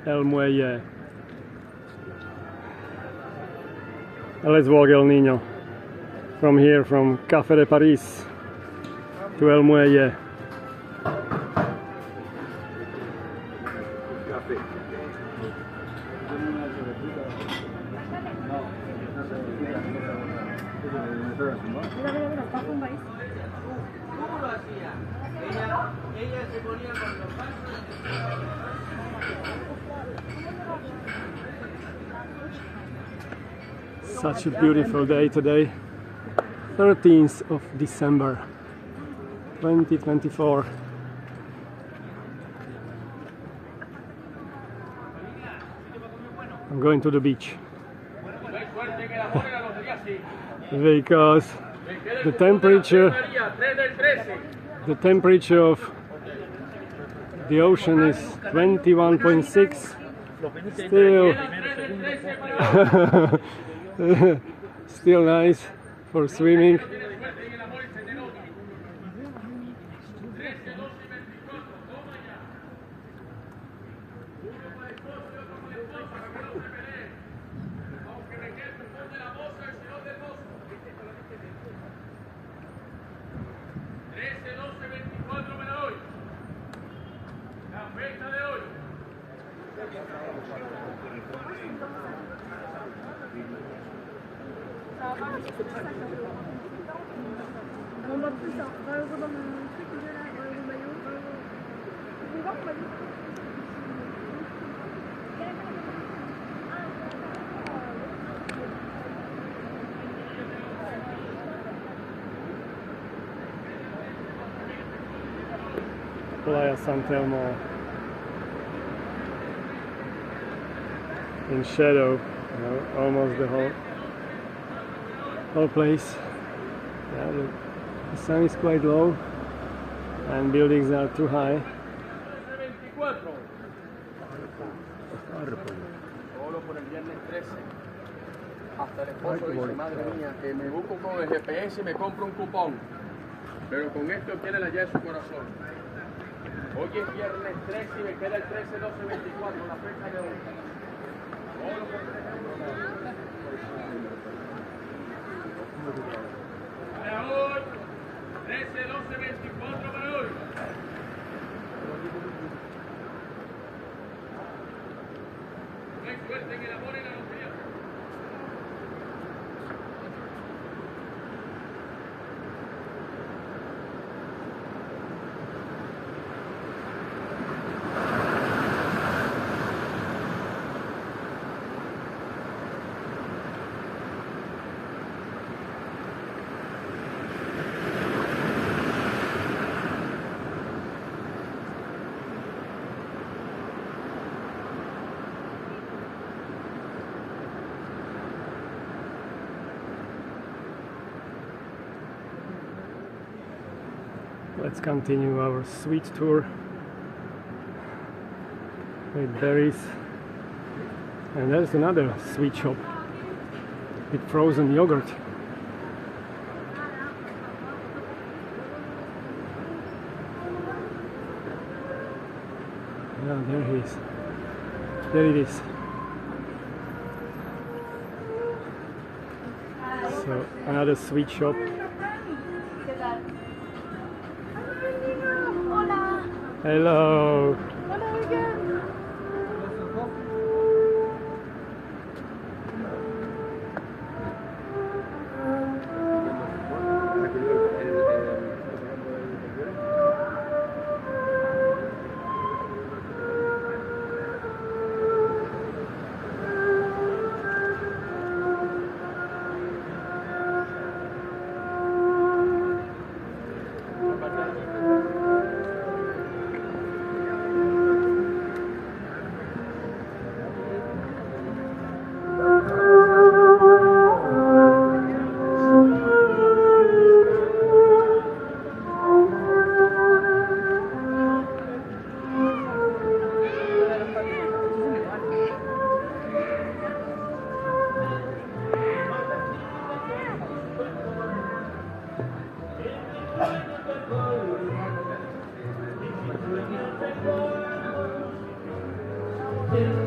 El Muelle. Let's walk El Niño from here, from Café de Paris to El Muelle. Such a beautiful day today, 13th of December 2024. I'm going to the beach because the temperature of the ocean is 21.6. Still nice for swimming. Playa San Telmo in shadow, you know, almost the whole place. Yeah, the sun is quite low and buildings are too high. Hasta el esposo dice, madre mía, que me busco con el GPS y me compro un cupón, pero con esto tiene la llave de su corazón. Hoy es viernes 13 y me queda el 13, 12, 24, la fecha de hoy. Para hoy, 13, 12, 24 para hoy. No hay suerte en el amor y la lotería. Let's continue our sweet tour with berries. And there's another sweet shop with frozen yogurt. Yeah, there he is. There it is. So another sweet shop. Hello. Hello again.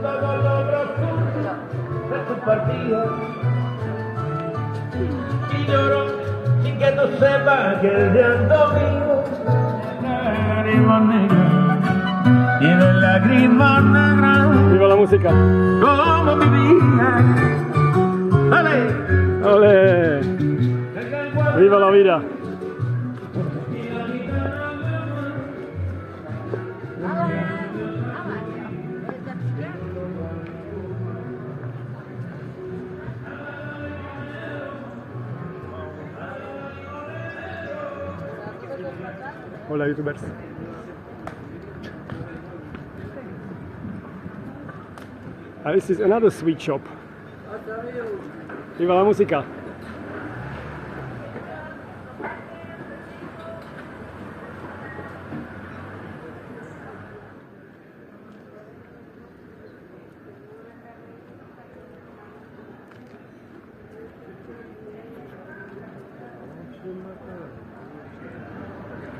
todo logro de tu partida. Y lloro sin que tú sepas que el llanto mío lágrimas negras, tiene lágrimas negras. Viva la música. Como mi vida. ¡Dale! ¡Ole! Viva la vida. Hola youtubers. This is another sweet shop. Viva la música.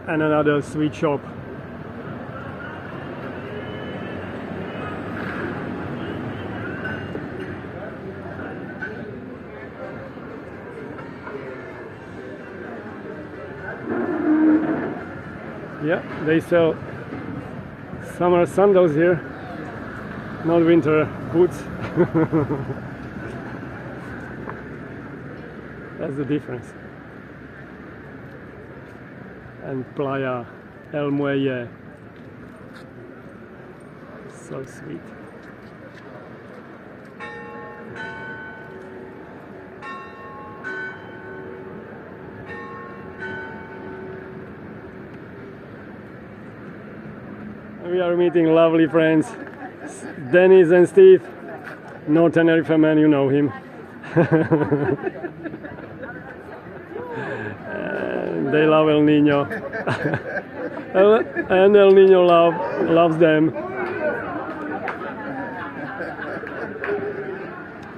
And another sweet shop. Yeah, they sell summer sandals here, not winter boots. That's the difference. And Playa El Muelle, so sweet. We are meeting lovely friends, Dennis and Steve. No Tenerife man, you know him. They love El Niño. And El Niño loves them.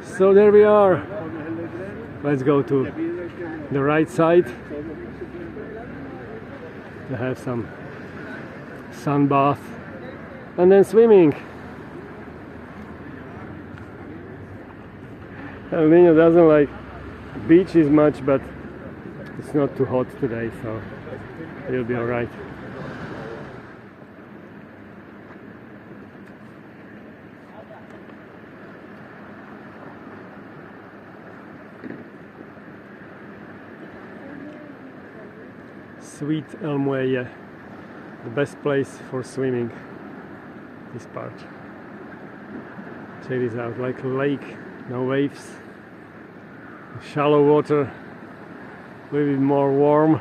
So there we are. Let's go to the right side to have some sun bath and then swimming. El Niño doesn't like beaches much, but it's not too hot today, so he'll be alright. Sweet El Muelle, the best place for swimming, this part. Check this out, like a lake, no waves, shallow water, a little bit more warm.